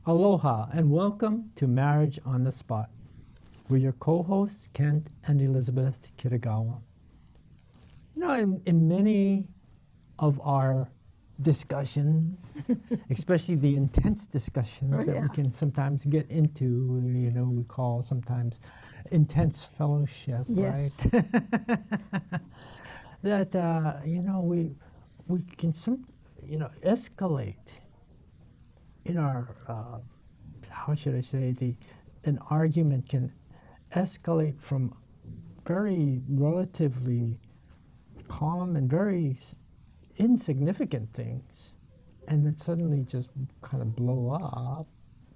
Aloha and welcome to Marriage on the Spot. We're your co-hosts, Kent and Elizabeth Kitagawa. You know, in many of our discussions, especially the intense discussions that we can sometimes get into, we call sometimes intense fellowship, Yes. right? That, we can escalate in our, how should I say, an argument can escalate from very relatively calm and very insignificant things, and then suddenly just kind of blow up,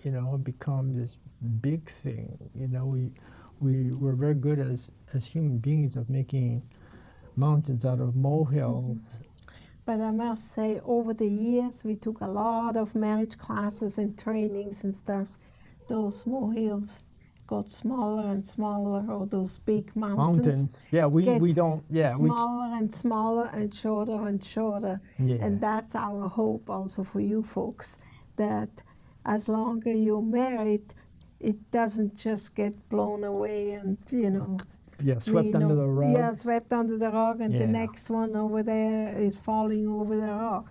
and become this big thing. We're very good as human beings of making mountains out of molehills. But I must say, over the years, we took a lot of marriage classes and trainings and stuff. Those molehills got smaller and smaller, or those big mountains. Yeah, we get don't, yeah. Smaller and smaller and shorter. Yeah. And that's our hope also for you folks, that as long as you're married, it doesn't just get blown away and, Yeah, swept under the rug. Yeah, swept under the rug, and the Yeah. next one over there is falling over the rug.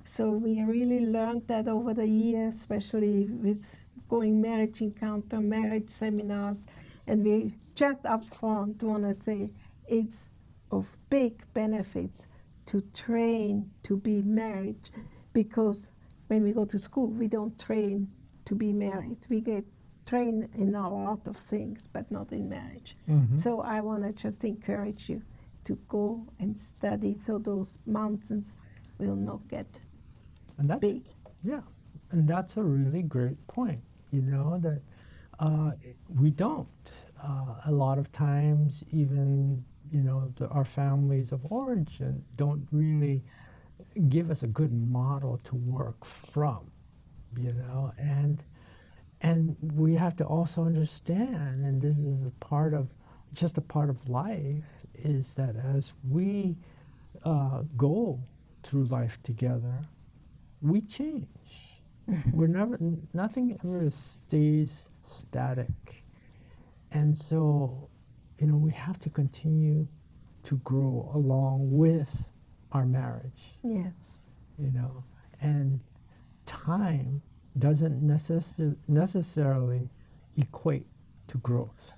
So we really learned that over the years, especially with going marriage encounter, marriage seminars, and we just up front want to say it's of big benefits to train to be married, because when we go to school, we don't train to be married. We get trained in a lot of things, but not in marriage. Mm-hmm. So I want to just encourage you to go and study so those mountains will not get And that's, big. yeah, and that's a really great point, that we don't. A lot of times, even, our families of origin don't really give us a good model to work from, and we have to also understand, and this is just a part of life, is that as we go through life together, we change. Nothing ever stays static. And so, we have to continue to grow along with our marriage, Yes. and time doesn't necessarily equate to growth.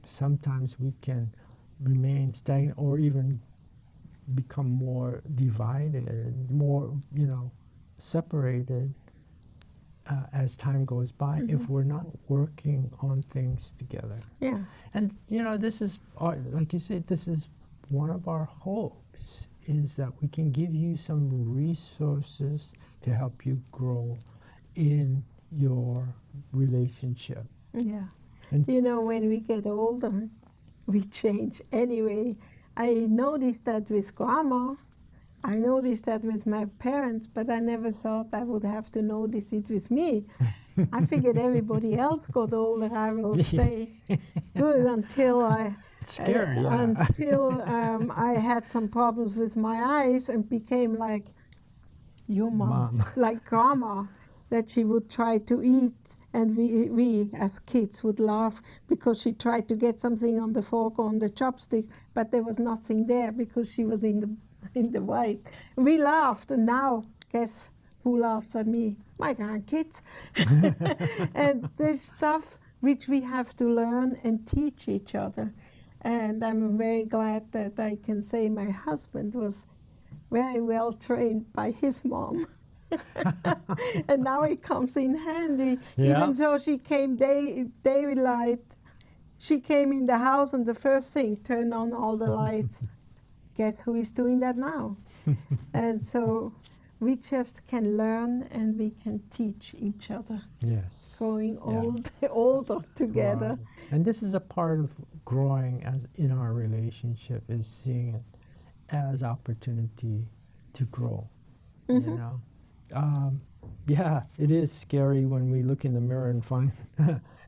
Sometimes we can remain stagnant or even become more divided, more, separated as time goes by if we're not working on things together. Yeah. And, this is, like you said, this is one of our hopes, is that we can give you some resources to help you grow in your relationship. Yeah. And When we get older, we change anyway. I noticed that with grandma. I noticed that with my parents, but I never thought I would have to notice it with me. I figured everybody else got older, I will stay good until it's scary, yeah. until I had some problems with my eyes and became like your mom. Like grandma, that she would try to eat, and we as kids would laugh because she tried to get something on the fork or on the chopstick, but there was nothing there because she was in the white. We laughed, and now guess who laughs at me? My grandkids. And this stuff which we have to learn and teach each other. And I'm very glad that I can say my husband was very well trained by his mom. And now it comes in handy. Yeah. Even though she came daylight, she came in the house and the first thing, turn on all the lights. Guess who is doing that now? And so we just can learn and we can teach each other. Yes. Growing older together. Right. And this is a part of growing as in our relationship, is seeing it as opportunity to grow. Yeah, it is scary when we look in the mirror and find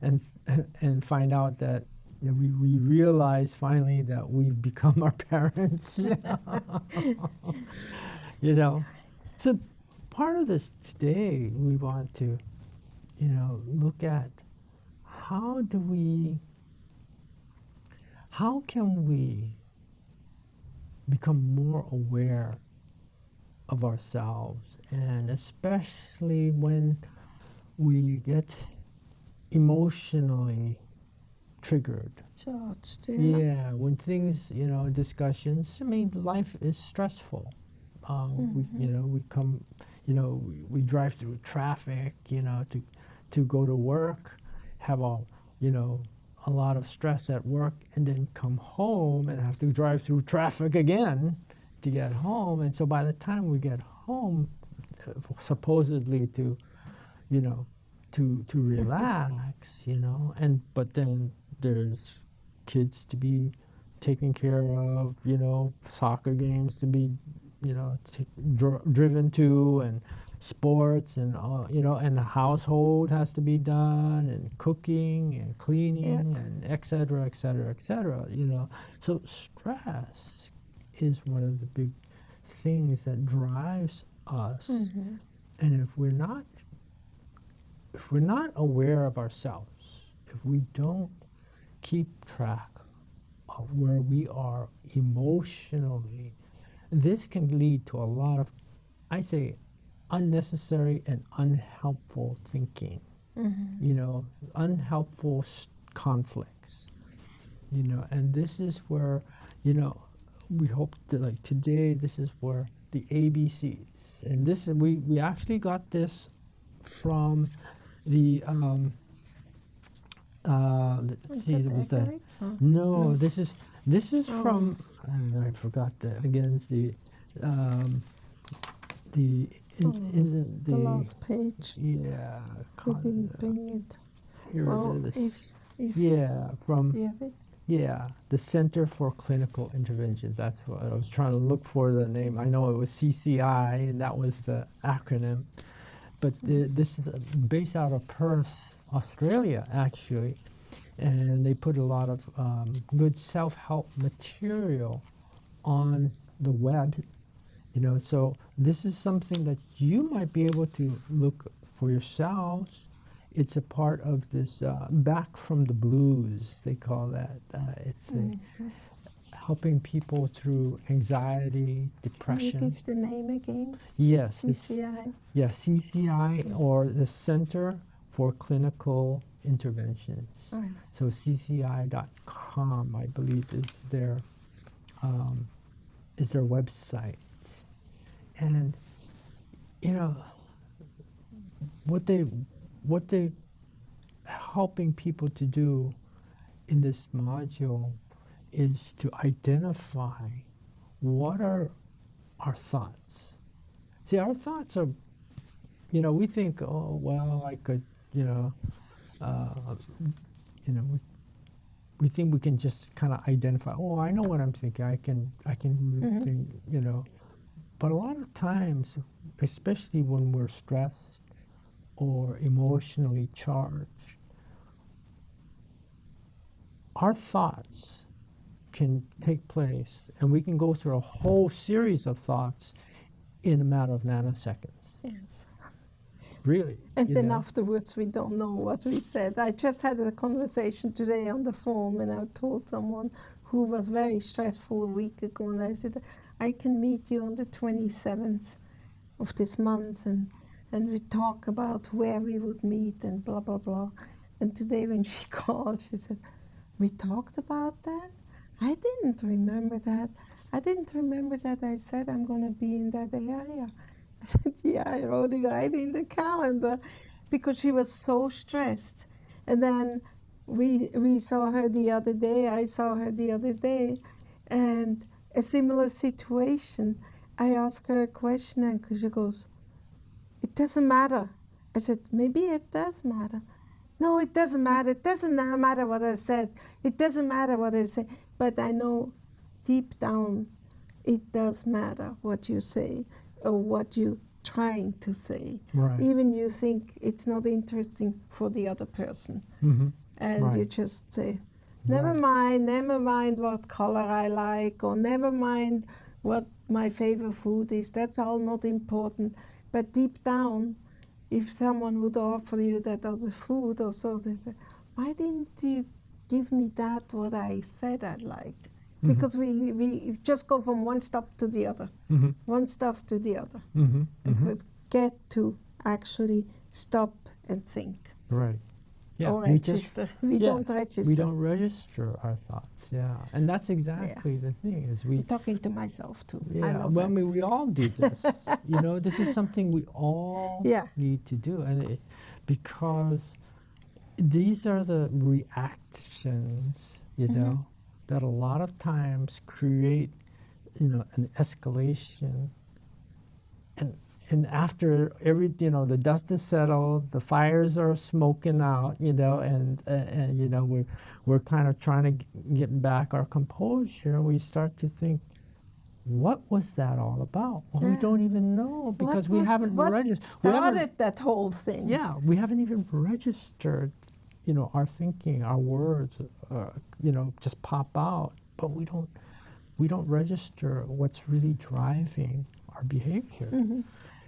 and find out that we realize finally that we've become our parents. So part of this today, we want to look at how can we become more aware of ourselves, and especially when we get emotionally triggered. Charged, Yeah, when things, discussions. I mean, life is stressful. We come, we drive through traffic, to go to work, have a lot of stress at work, and then come home and have to drive through traffic again to get home. And so by the time we get home, supposedly to, to relax, but then there's kids to be taken care of, soccer games to be, driven to, and sports, and all, and the household has to be done, and cooking and cleaning, and et cetera, et cetera, et cetera, So stress is one of the big things that drives us. And if we're not aware of ourselves, if we don't keep track of where we are emotionally, this can lead to a lot of, I say, unnecessary and unhelpful thinking, unhelpful conflicts, and this is where, we hope that, like today, this is where the ABCs, and this is, we actually got this from the, let's see, there was the, no, this is from, I forgot the the last page. Yeah. We didn't bring it. Here Well, it is. if From you have it. the Center for Clinical Interventions. That's what I was trying to look for, the name. I know it was CCI, and that was the acronym. But this is based out of Perth, Australia, actually. And they put a lot of good self-help material on the web. So this is something that you might be able to look for yourselves. It's a part of this back from the blues, they call that. It's helping people through anxiety, depression. Can you give the name again? Yes. CCI. CCI, Yes. or the Center for Clinical Interventions. Oh, yeah. So cci.com, I believe, is their website. And what they helping people to do in this module is to identify what are our thoughts. See, our thoughts are, we think, oh well, I could, we think we can just kind of identify. Oh, I know what I'm thinking. I can think, But a lot of times, especially when we're stressed or emotionally charged, our thoughts can take place, and we can go through a whole series of thoughts in a matter of nanoseconds. Yes. Really. And then afterwards, we don't know what we said. I just had a conversation today on the phone, and I told someone who was very stressful a week ago, and I said, I can meet you on the 27th of this month, and we talk about where we would meet and blah, blah, blah. And today when she called, she said, we talked about that? I didn't remember that. I didn't remember that I said I'm going to be in that area. I said, yeah, I wrote it right in the calendar, because she was so stressed. And then we saw her the other day, I saw her the other day, and a similar situation. I asked her a question, and she goes, it doesn't matter. I said, maybe it does matter. No, it doesn't matter. It doesn't matter what I said. It doesn't matter what I say. But I know deep down it does matter what you say or what you're trying to say. Right. Even you think it's not interesting for the other person. Mm-hmm. And Right. you just say, never mind what color I like, or never mind what my favorite food is. That's all not important. But deep down, if someone would offer you that other food or so, they say, why didn't you give me that what I said I'd like? Because we just go from one stop to the other, one stuff to the other, and forget to actually stop and think. Right. Yeah. Or register. We don't register. We don't register our thoughts. Yeah. And that's exactly the thing is I'm talking to myself too. Yeah. I know Well, that. I mean, we all do this. This is something we all need to do, and because these are the reactions, that a lot of times create, an escalation. And after the dust is settled, the fires are smoking out, and we're kind of trying to get back our composure. We start to think, what was that all about? Well, we don't even know because we haven't registered. Started that whole thing? Yeah, we haven't even registered, our thinking, our words, just pop out, but we don't register what's really driving our behavior.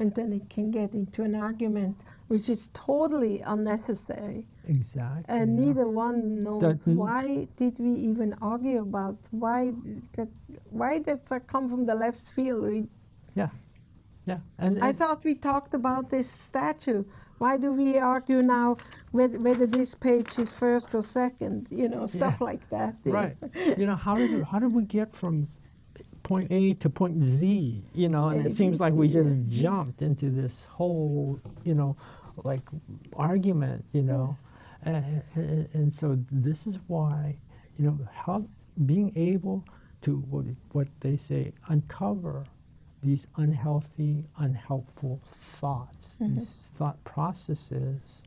And then it can get into an argument which is totally unnecessary. Exactly. And neither one knows why did we even argue about why does that come from the left field? Yeah. And I thought we talked about this statue. Why do we argue now whether this page is first or second? Stuff like that. Right. How did we get from point A to point Z, and it seems like we just jumped into this whole, argument, Yes. and so this is why, how being able to, what they say, uncover these unhealthy, unhelpful thoughts, these thought processes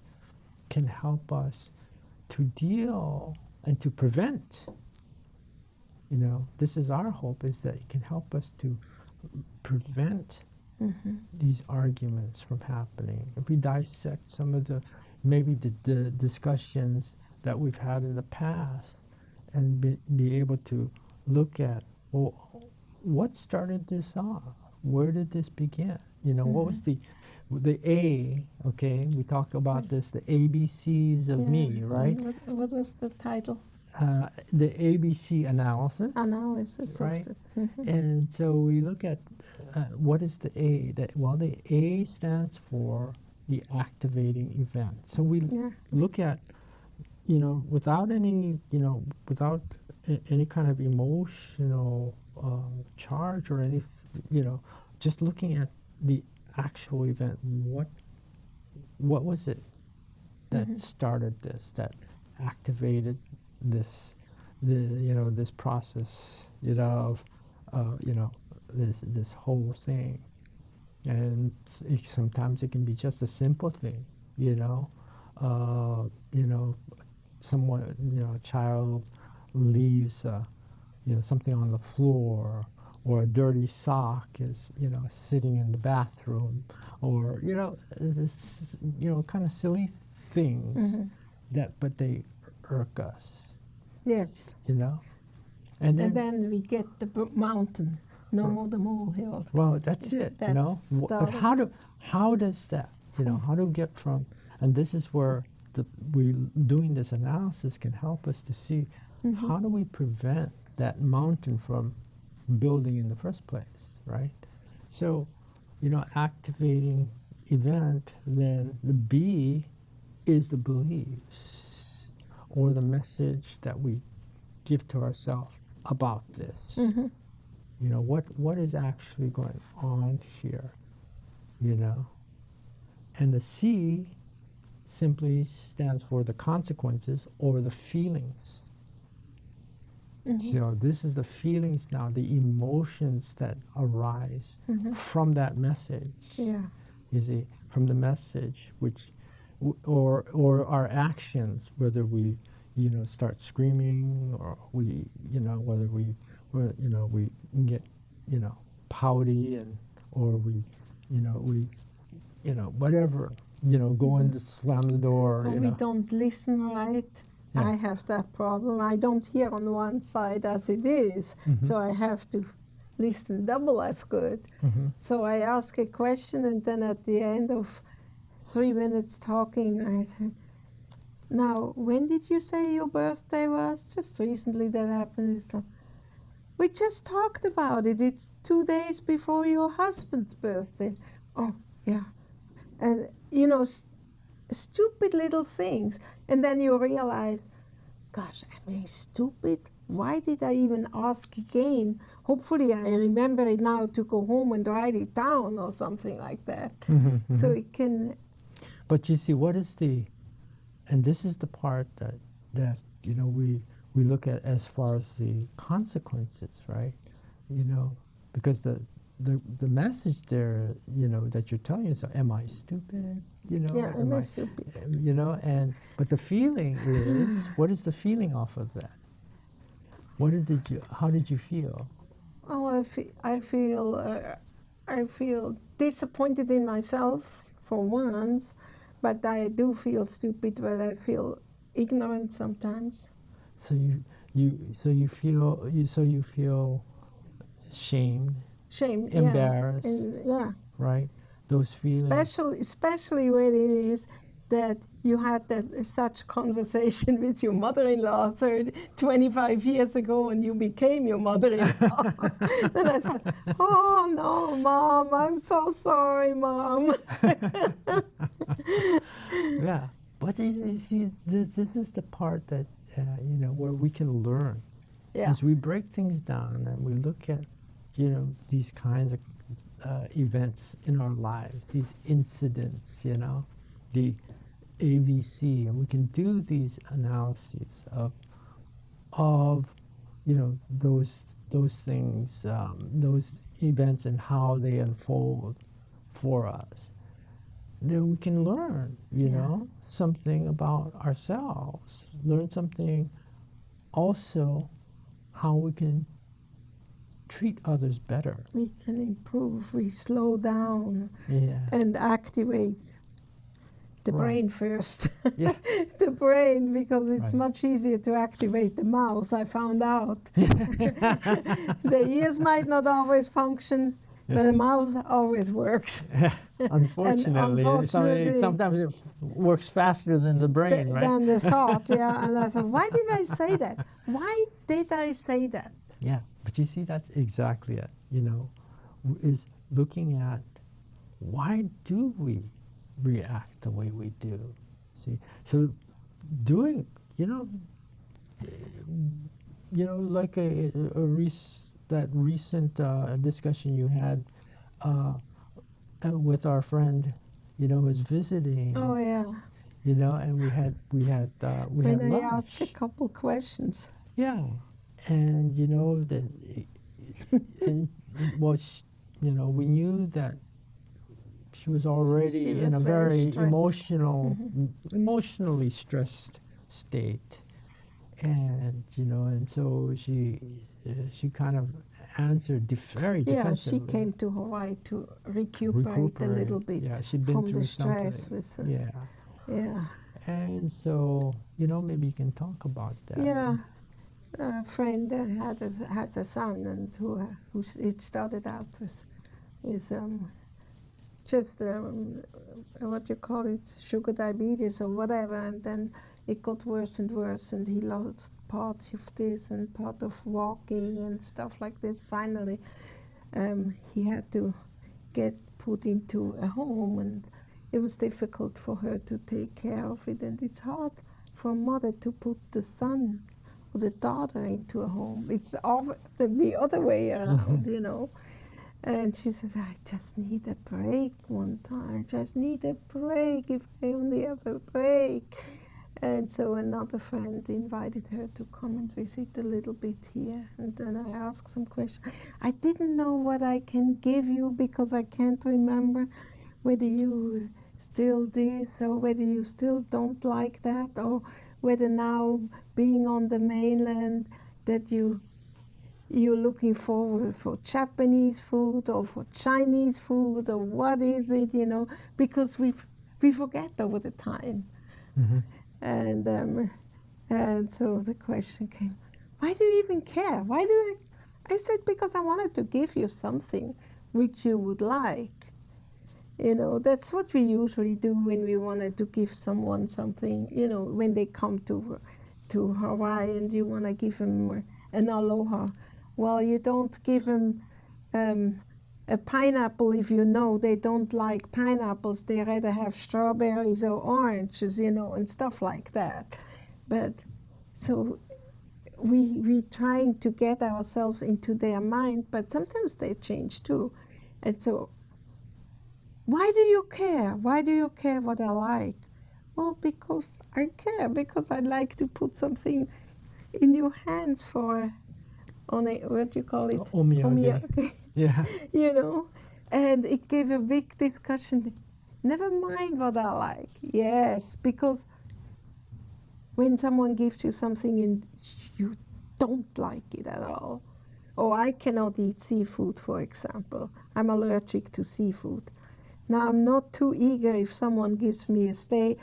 can help us to deal and to prevent. This is our hope, is that it can help us to prevent these arguments from happening. If we dissect some of the discussions that we've had in the past and be able to look at, well, what started this off? Where did this begin? What was the A, okay? We talk about this, the ABCs of me, right? What was the title? The ABC analysis. Right. And so we look at what is the A? The A stands for the activating event. So we look at, without any kind of emotional charge or any, just looking at the actual event. What was it that started this? That activated this process, of this whole thing. And sometimes it can be just a simple thing, someone, a child leaves, something on the floor, or a dirty sock is, sitting in the bathroom, or, this, kind of silly things but they irk us. Yes. And then we get the mountain, no more the molehill. Well, that's it, But how does that, how do we get from, and this is where doing this analysis can help us to see how do we prevent that mountain from building in the first place, right? So, activating event, then the B is the beliefs or the message that we give to ourselves about this. What is actually going on here, And the C simply stands for the consequences or the feelings. So this is the feelings now, the emotions that arise from that message. Yeah. You see, from the message, or our actions, whether we, start screaming, or we, whether we get, pouty, or we, whatever, go in to slam the door. Or we don't listen right. Yeah. I have that problem. I don't hear on one side as it is, so I have to listen double as good. So I ask a question, and then at the end of 3 minutes talking. I said, now, when did you say your birthday was? Just recently that happened. So we just talked about it. It's 2 days before your husband's birthday. Oh, yeah. And, you know, stupid little things. And then you realize, gosh, am I stupid? Why did I even ask again? Hopefully I remember it now to go home and write it down or something like that. So it can... But you see, what is the... And this is the part that you know, we look at as far as the consequences, right? You know, because the message there, you know, that you're telling yourself, am I stupid? You know, Yeah, am I stupid? You know, but the feeling is, what is the feeling off of that? How did you feel? Oh, I feel disappointed in myself for once, but I do feel stupid, but I feel ignorant sometimes. So you feel shamed, embarrassed, yeah. right? Those feelings. Especially when it is that you had such conversation with your mother-in-law 25 years ago and you became your mother-in-law. Then I thought, oh no, Mom, I'm so sorry, Mom. Yeah, but you see, this is the part that, you know, where we can learn. Yeah. As we break things down and we look at, you know, these kinds of events in our lives, these incidents, you know, the ABC, and we can do these analyses of you know, those things, those events and how they unfold for us. Then we can learn, you know, something about ourselves, learn something also how we can treat others better. We can improve, we slow down Yeah. and activate the Right. brain first. Yeah. The brain, because it's Right. much easier to activate the mouth, I found out. The ears might not always function, but the mouth always works. Unfortunately, sometimes it works faster than the brain, right? Than the thought, yeah. And I thought, why did I say that? Why did I say that? Yeah, but you see, that's exactly it, you know, is looking at why do we react the way we do? See, so doing, you know, like that recent discussion you had with our friend, you know, who was visiting. Oh yeah. You know, and we had when I lunch. asked a couple questions. Yeah, and you know you know, we knew that she was already in a very emotionally stressed state, and you know, and so she kind of answered very defensively. Yeah, she came to Hawaii to recuperate a little bit from the stress with the, yeah. And so, you know, maybe you can talk about that. Yeah, a friend has a son, and who it started out with just what you call it, sugar diabetes or whatever, and then it got worse and worse, and he lost part of this and part of walking and stuff like this. Finally, he had to get put into a home, and it was difficult for her to take care of it, and it's hard for a mother to put the son or the daughter into a home. It's often the other way around, you know. And she says, I just need a break one time. I just need a break, if I only have a break. And so another friend invited her to come and visit a little bit here. And then I asked some questions. I didn't know what I can give you because I can't remember whether you still this or whether you still don't like that, or whether now being on the mainland that you're looking forward for Japanese food or for Chinese food, or what is it, you know, because we forget over the time. Mm-hmm. And so the question came, why do you even care? Why do I said, because I wanted to give you something which you would like. You know, that's what we usually do when we wanted to give someone something. You know, when they come to Hawaii and you want to give them an aloha. Well, you don't give them a pineapple if you know they don't like pineapples. They rather have strawberries or oranges, you know, and stuff like that. But so we trying to get ourselves into their mind, but sometimes they change too. And so, why do you care? Why do you care what I like? Well, because I care, because I like to put something in your hands for, on a, what do you call it? Omiyage. Yeah. You know, and it gave a big discussion. Never mind what I like. Yes, because when someone gives you something and you don't like it at all, or I cannot eat seafood, for example. I'm allergic to seafood. Now I'm not too eager if someone gives me a steak,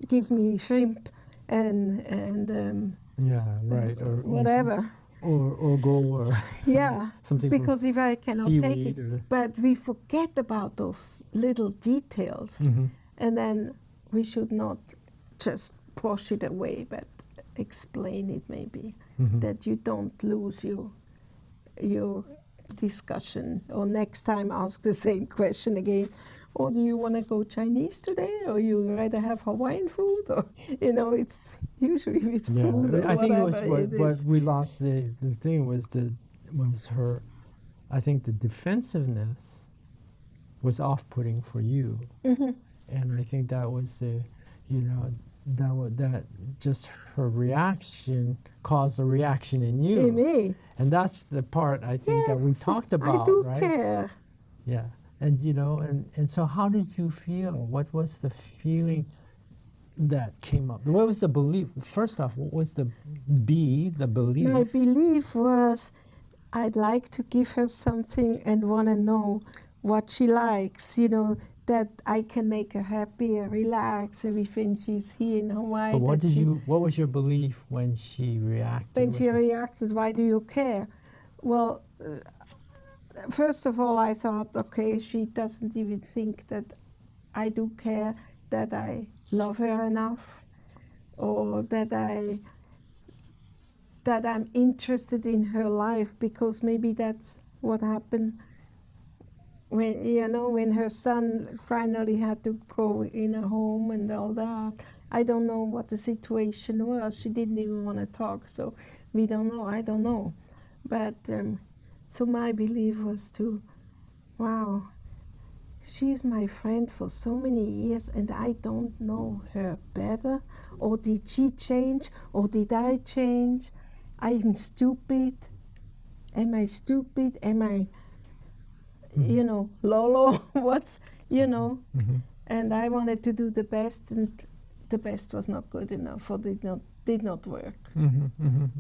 give me shrimp and Yeah, right. Or whatever. Or go or Yeah, something because if I cannot take it, or, but we forget about those little details, and then we should not just brush it away, but explain it maybe, that you don't lose your discussion, or next time ask the same question again. Or do you want to go Chinese today, or you rather have Hawaiian food, or you know, it's usually it's food. Or I think it was whatever what is. we lost. The thing was her. I think the defensiveness was off-putting for you, and I think that was the, you know, that just her reaction caused a reaction in you. In me. And that's the part I think that we Yes, talked about, I do right? care. Yeah. And you know, and so how did you feel? What was the feeling that came up? What was the belief? First off, what was the belief? My belief was I'd like to give her something and want to know what she likes, you know, that I can make her happy and relax when she's here in Hawaii. But what that what was your belief when she reacted? When she reacted, why do you care? Well, first of all, I thought, okay, she doesn't even think that I do care, that I love her enough, or that I'm interested in her life, because maybe that's what happened when, you know, when her son finally had to go in a home and all that. I don't know what the situation was. She didn't even want to talk, so we don't know. I don't know. But so my belief was to, wow, she's my friend for so many years and I don't know her better. Or did she change? Or did I change? I'm stupid. Am I stupid? Am I, you know, Lolo? What's, you know? And I wanted to do the best, and the best was not good enough, or did not work.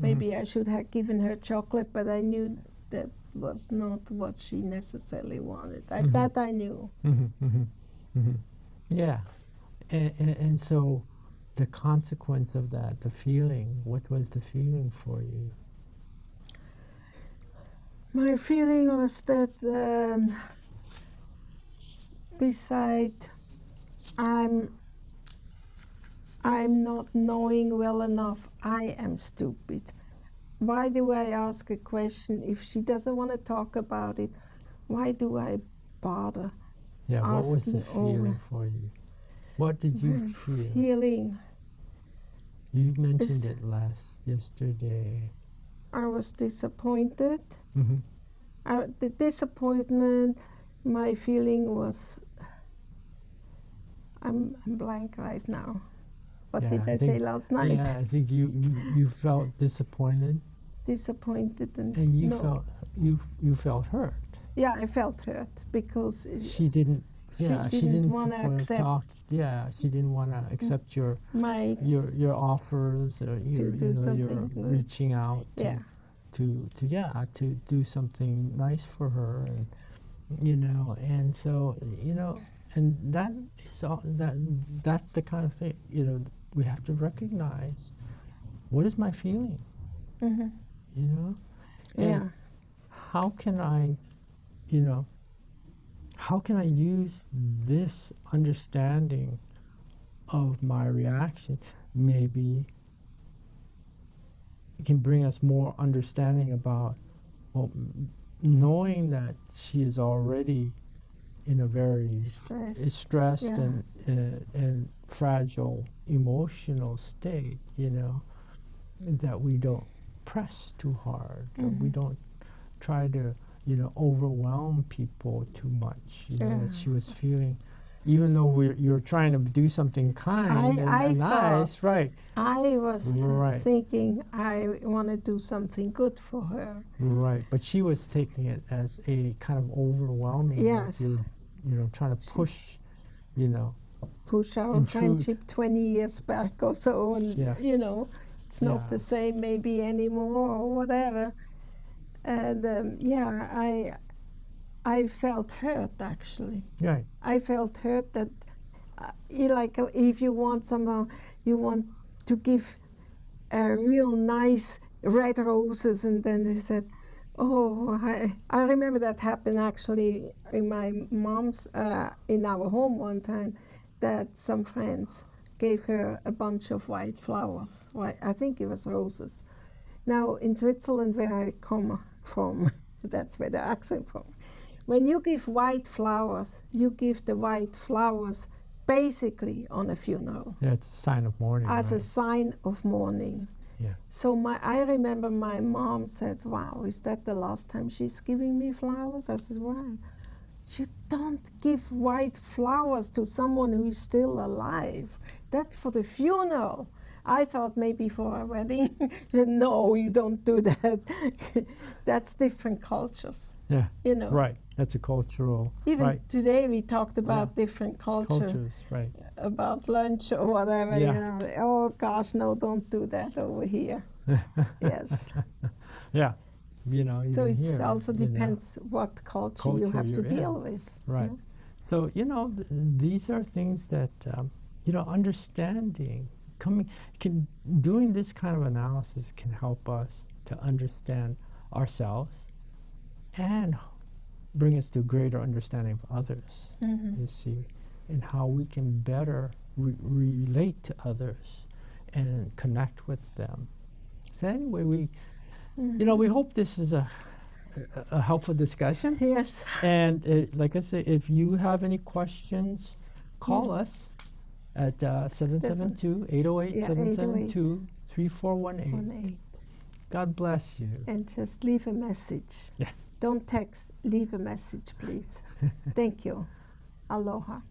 Maybe I should have given her chocolate, but I knew that was not what she necessarily wanted. That I knew. Yeah. And so the consequence of that, the feeling, what was the feeling for you? My feeling was that beside I'm not knowing well enough, I am stupid. Why do I ask a question if she doesn't want to talk about it? Why do I bother? Yeah, what was the asking over? feeling for you? What did you My feel? feeling, You mentioned is- it yesterday. I was disappointed. Mhm. The disappointment, my feeling was, I'm blank right now. What Yeah, did I say last night? Yeah, I think you felt disappointed, Disappointed and and no. you felt hurt. Yeah, I felt hurt because She didn't. Yeah, she didn't wanna accept talk. Yeah, she didn't want to accept your my offers, or your, do your something good. reaching out Yeah. to do something nice for her, and you know, and so you know, and that is all that's the kind of thing, you know, we have to recognize, what is my feeling, Mhm. you know, and Yeah. how can I, you know, how can I use this understanding of my reaction? Maybe it can bring us more understanding about, well, knowing that she is already in a very stressed and fragile emotional state, you know, that we don't press too hard. We don't try to, you know, overwhelm people too much. You know, that she was feeling, even though you're trying to do something kind and nice, right? I was thinking I want to do something good for her. Right, but she was taking it as a kind of overwhelming. Yes. Like you know, trying to push, you know. Push our friendship 20 years back or so, and you know, it's not the same maybe anymore or whatever. And I felt hurt actually. Right. I felt hurt that like if you want someone, you want to give real nice red roses, and then they said, oh, I remember that happened actually in my mom's, in our home one time, that some friends gave her a bunch of white flowers. I think it was roses. Now, in Switzerland, where I come from, that's where the accent from. When you give white flowers, you give the white flowers basically on a funeral. Yeah, it's a sign of mourning. As a sign of mourning. Yeah. So I remember my mom said, wow, is that the last time she's giving me flowers? I said, why? You don't give white flowers to someone who is still alive. That's for the funeral. I thought maybe for a wedding. She said, no, you don't do that. That's different cultures. Yeah. You know. Right. That's a cultural. Even today we talked about different cultures. Right. About lunch or whatever. Yeah. You know. Oh gosh, no, don't do that over here. Yes. Yeah. You know. So it here, also depends what culture you have to deal with. Right. Yeah? So these are things that understanding. Doing this kind of analysis can help us to understand ourselves and bring us to greater understanding of others, you see, and how we can better relate to others and connect with them. So anyway, we hope this is a helpful discussion. Yes. And like I say, if you have any questions, call us at 772-808-772-3418. God bless you. And just leave a message. Yeah. Don't text, leave a message, please. Thank you. Aloha.